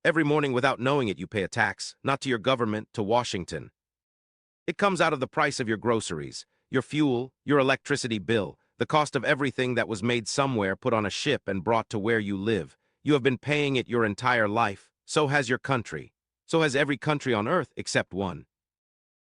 Every morning without knowing it, you pay a tax, not to your government, to Washington. It comes out of the price of your groceries, your fuel, your electricity bill, the cost of everything that was made somewhere, put on a ship and brought to where you live. You have been paying it your entire life. So has your country. So has every country on Earth except one.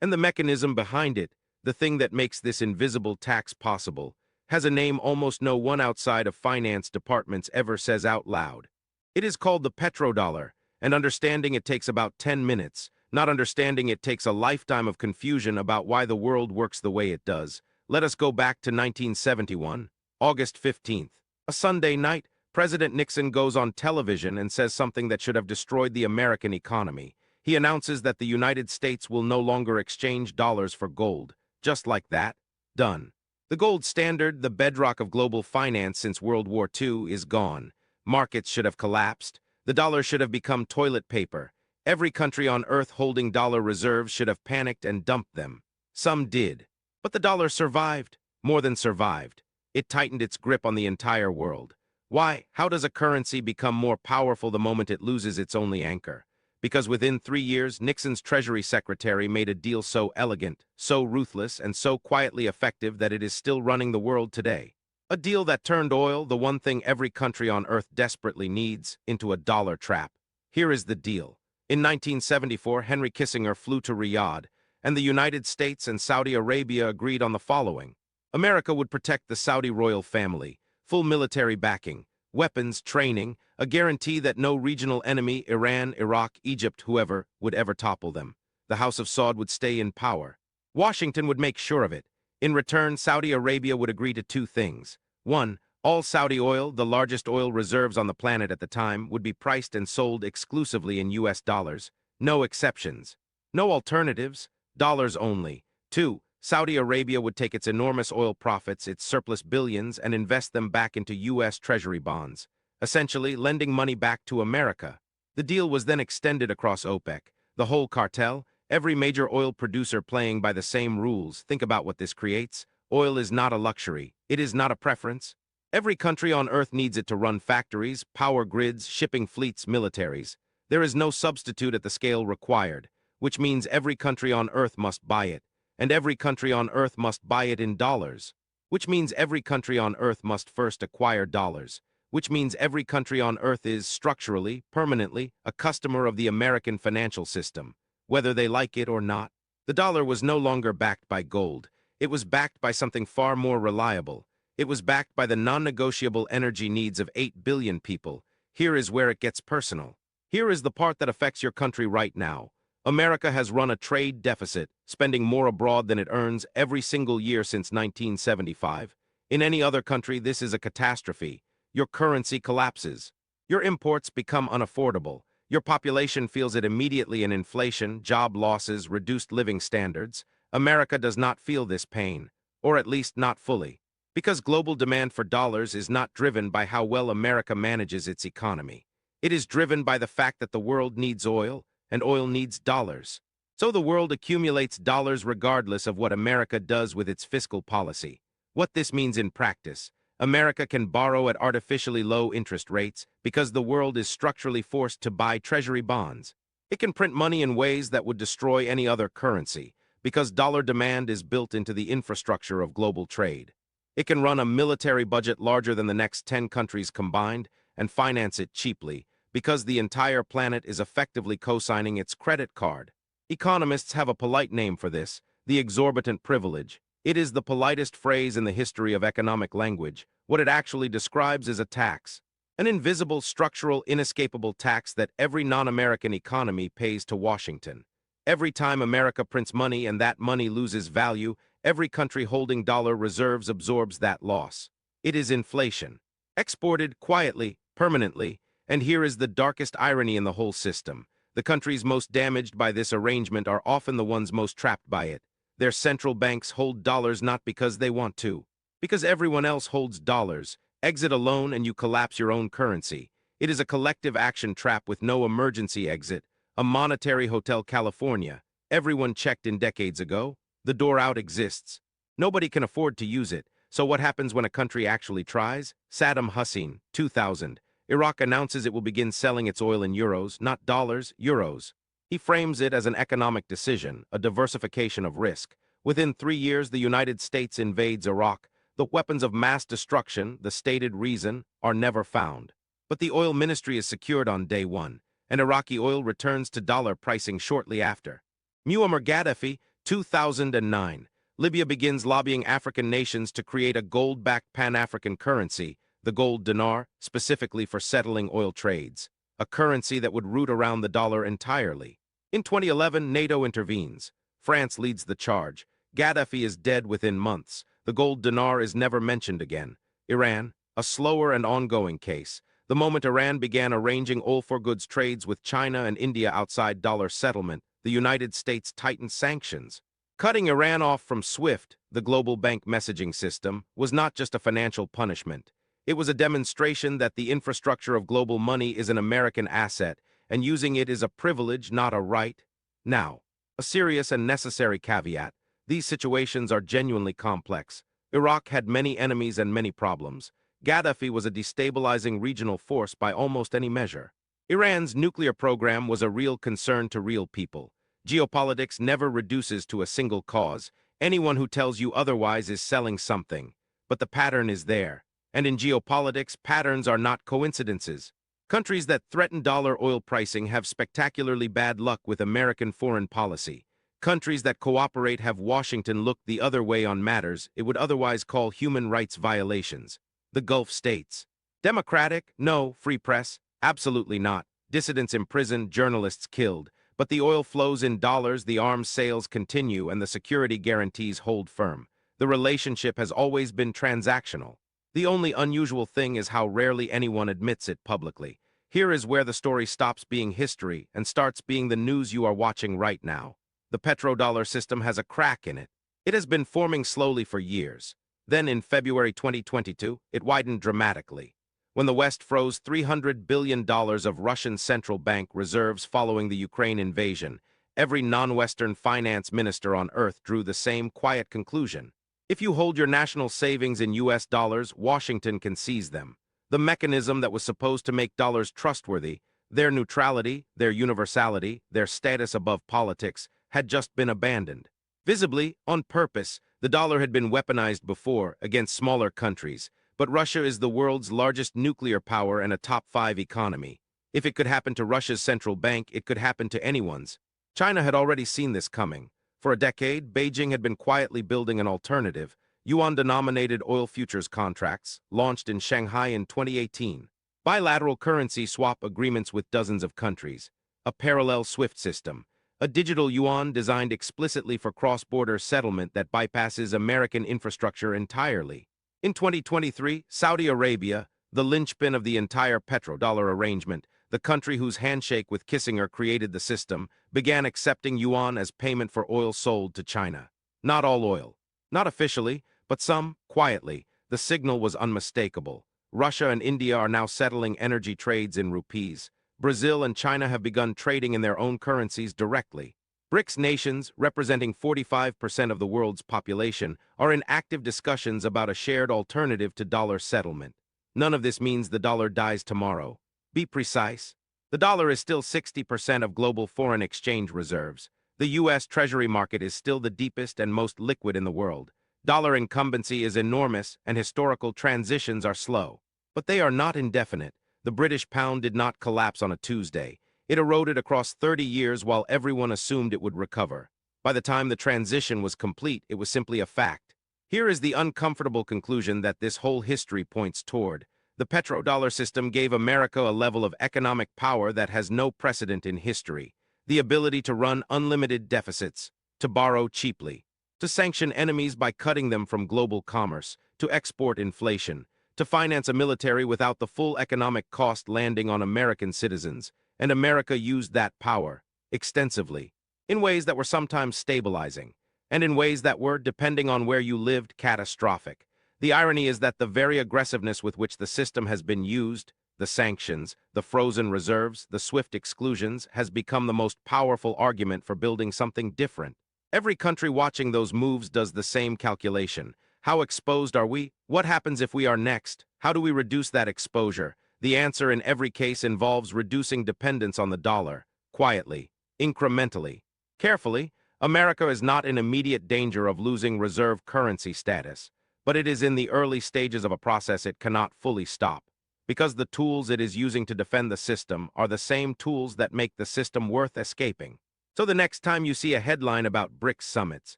And the mechanism behind it, the thing that makes this invisible tax possible, has a name almost no one outside of finance departments ever says out loud. It is called the petrodollar, and understanding it takes about 10 minutes. Not understanding it takes a lifetime of confusion about why the world works the way it does. Let us go back to 1971, August 15th. A Sunday night, President Nixon goes on television and says something that should have destroyed the American economy. He announces that the United States will no longer exchange dollars for gold. Just like that, done. The gold standard, the bedrock of global finance since World War II, is gone. Markets should have collapsed. The dollar should have become toilet paper. Every country on Earth holding dollar reserves should have panicked and dumped them. Some did. But the dollar survived. More than survived. It tightened its grip on the entire world. Why? How does a currency become more powerful the moment it loses its only anchor? Because within 3 years, Nixon's Treasury Secretary made a deal so elegant, so ruthless, and so quietly effective that it is still running the world today. A deal that turned oil, the one thing every country on Earth desperately needs, into a dollar trap. Here is the deal. In 1974, Henry Kissinger flew to Riyadh, and the United States and Saudi Arabia agreed on the following. America would protect the Saudi royal family, full military backing, weapons, training, a guarantee that no regional enemy, Iran, Iraq, Egypt, whoever, would ever topple them. The House of Saud would stay in power. Washington would make sure of it. In return, Saudi Arabia would agree to two things. One, all Saudi oil, the largest oil reserves on the planet at the time, would be priced and sold exclusively in US dollars. No exceptions. No alternatives. Dollars only. Two, Saudi Arabia would take its enormous oil profits, its surplus billions, and invest them back into US Treasury bonds, essentially lending money back to America. The deal was then extended across OPEC, the whole cartel, every major oil producer playing by the same rules. Think about what this creates. Oil is not a luxury. It is not a preference. Every country on Earth needs it to run factories, power grids, shipping fleets, militaries. There is no substitute at the scale required, which means every country on Earth must buy it, and every country on Earth must buy it in dollars, which means every country on Earth must first acquire dollars, which means every country on Earth is, structurally, permanently, a customer of the American financial system, whether they like it or not. The dollar was no longer backed by gold. It was backed by something far more reliable. It was backed by the non-negotiable energy needs of 8 billion people. Here is where it gets personal. Here is the part that affects your country right now. America has run a trade deficit, spending more abroad than it earns every single year since 1975. In any other country, this is a catastrophe. Your currency collapses. Your imports become unaffordable. Your population feels it immediately in inflation, job losses, reduced living standards. America does not feel this pain, or at least not fully. Because global demand for dollars is not driven by how well America manages its economy. It is driven by the fact that the world needs oil, and oil needs dollars. So the world accumulates dollars regardless of what America does with its fiscal policy. What this means in practice: America can borrow at artificially low interest rates because the world is structurally forced to buy treasury bonds. It can print money in ways that would destroy any other currency because dollar demand is built into the infrastructure of global trade. It can run a military budget larger than the next 10 countries combined and finance it cheaply because the entire planet is effectively co-signing its credit card. Economists have a polite name for this: the exorbitant privilege. It is the politest phrase in the history of economic language. What it actually describes is a tax. An invisible, structural, inescapable tax that every non-American economy pays to Washington. Every time America prints money and that money loses value, every country holding dollar reserves absorbs that loss. It is inflation. Exported quietly, permanently, and here is the darkest irony in the whole system. The countries most damaged by this arrangement are often the ones most trapped by it. Their central banks hold dollars not because they want to, because everyone else holds dollars. Exit alone and you collapse your own currency. It is a collective action trap with no emergency exit. A monetary hotel California. Everyone checked in decades ago. The door out exists. Nobody can afford to use it. So what happens when a country actually tries? Saddam Hussein, 2000. Iraq announces it will begin selling its oil in euros, not dollars, euros. He frames it as an economic decision, a diversification of risk. Within 3 years, the United States invades Iraq. The weapons of mass destruction, the stated reason, are never found. But the oil ministry is secured on day one, and Iraqi oil returns to dollar pricing shortly after. Muammar Gaddafi, 2009. Libya begins lobbying African nations to create a gold-backed Pan-African currency, the gold dinar, specifically for settling oil trades, a currency that would root around the dollar entirely. In 2011, NATO intervenes. France leads the charge. Gaddafi is dead within months. The gold dinar is never mentioned again. Iran, a slower and ongoing case. The moment Iran began arranging oil-for-goods trades with China and India outside dollar settlement, the United States tightened sanctions. Cutting Iran off from SWIFT, the global bank messaging system, was not just a financial punishment. It was a demonstration that the infrastructure of global money is an American asset, and using it is a privilege, not a right. Now, a serious and necessary caveat. These situations are genuinely complex. Iraq had many enemies and many problems. Gaddafi was a destabilizing regional force by almost any measure. Iran's nuclear program was a real concern to real people. Geopolitics never reduces to a single cause. Anyone who tells you otherwise is selling something. But the pattern is there. And in geopolitics, patterns are not coincidences. Countries that threaten dollar oil pricing have spectacularly bad luck with American foreign policy. Countries that cooperate have Washington look the other way on matters it would otherwise call human rights violations. The Gulf states. Democratic? No. Free press? Absolutely not. Dissidents imprisoned, journalists killed. But the oil flows in dollars, the arms sales continue, and the security guarantees hold firm. The relationship has always been transactional. The only unusual thing is how rarely anyone admits it publicly. Here is where the story stops being history and starts being the news you are watching right now. The petrodollar system has a crack in it. It has been forming slowly for years. Then in February 2022, it widened dramatically. When the West froze $300 billion of Russian central bank reserves following the Ukraine invasion, every non-Western finance minister on earth drew the same quiet conclusion. If you hold your national savings in US dollars, Washington can seize them. The mechanism that was supposed to make dollars trustworthy, their neutrality, their universality, their status above politics, had just been abandoned. Visibly, on purpose, the dollar had been weaponized before against smaller countries, but Russia is the world's largest nuclear power and a top 5 economy. If it could happen to Russia's central bank, it could happen to anyone's. China had already seen this coming. For a decade, Beijing had been quietly building an alternative, yuan-denominated oil futures contracts, launched in Shanghai in 2018. Bilateral currency swap agreements with dozens of countries. A parallel SWIFT system. A digital yuan designed explicitly for cross-border settlement that bypasses American infrastructure entirely. In 2023, Saudi Arabia, the linchpin of the entire petrodollar arrangement, the country whose handshake with Kissinger created the system, began accepting yuan as payment for oil sold to China. Not all oil. Not officially, but some, quietly. The signal was unmistakable. Russia and India are now settling energy trades in rupees. Brazil and China have begun trading in their own currencies directly. BRICS nations, representing 45% of the world's population, are in active discussions about a shared alternative to dollar settlement. None of this means the dollar dies tomorrow. Be precise. The dollar is still 60% of global foreign exchange reserves. The U.S. Treasury market is still the deepest and most liquid in the world. Dollar incumbency is enormous and historical transitions are slow. But they are not indefinite. The British pound did not collapse on a Tuesday. It eroded across 30 years while everyone assumed it would recover. By the time the transition was complete, it was simply a fact. Here is the uncomfortable conclusion that this whole history points toward. The petrodollar system gave America a level of economic power that has no precedent in history. The ability to run unlimited deficits, to borrow cheaply, to sanction enemies by cutting them from global commerce, to export inflation, to finance a military without the full economic cost landing on American citizens. And America used that power, extensively, in ways that were sometimes stabilizing, and in ways that were, depending on where you lived, catastrophic. The irony is that the very aggressiveness with which the system has been used, the sanctions, the frozen reserves, the swift exclusions, has become the most powerful argument for building something different. Every country watching those moves does the same calculation. How exposed are we? What happens if we are next? How do we reduce that exposure? The answer in every case involves reducing dependence on the dollar, quietly, incrementally, carefully. America is not in immediate danger of losing reserve currency status, but it is in the early stages of a process it cannot fully stop, because the tools it is using to defend the system are the same tools that make the system worth escaping. So the next time you see a headline about BRICS summits,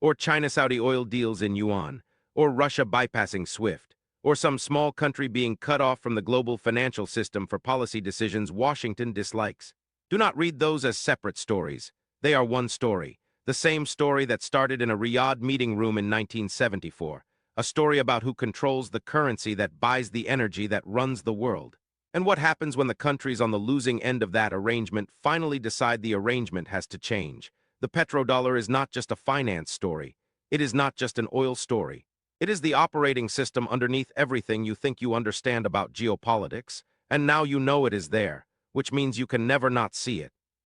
or China-Saudi oil deals in yuan, or Russia bypassing SWIFT, or some small country being cut off from the global financial system for policy decisions Washington dislikes, do not read those as separate stories. They are one story, the same story that started in a Riyadh meeting room in 1974, a story about who controls the currency that buys the energy that runs the world. And what happens when the countries on the losing end of that arrangement finally decide the arrangement has to change. The petrodollar is not just a finance story. It is not just an oil story. It is the operating system underneath everything you think you understand about geopolitics, and now you know it is there, which means you can never not see it.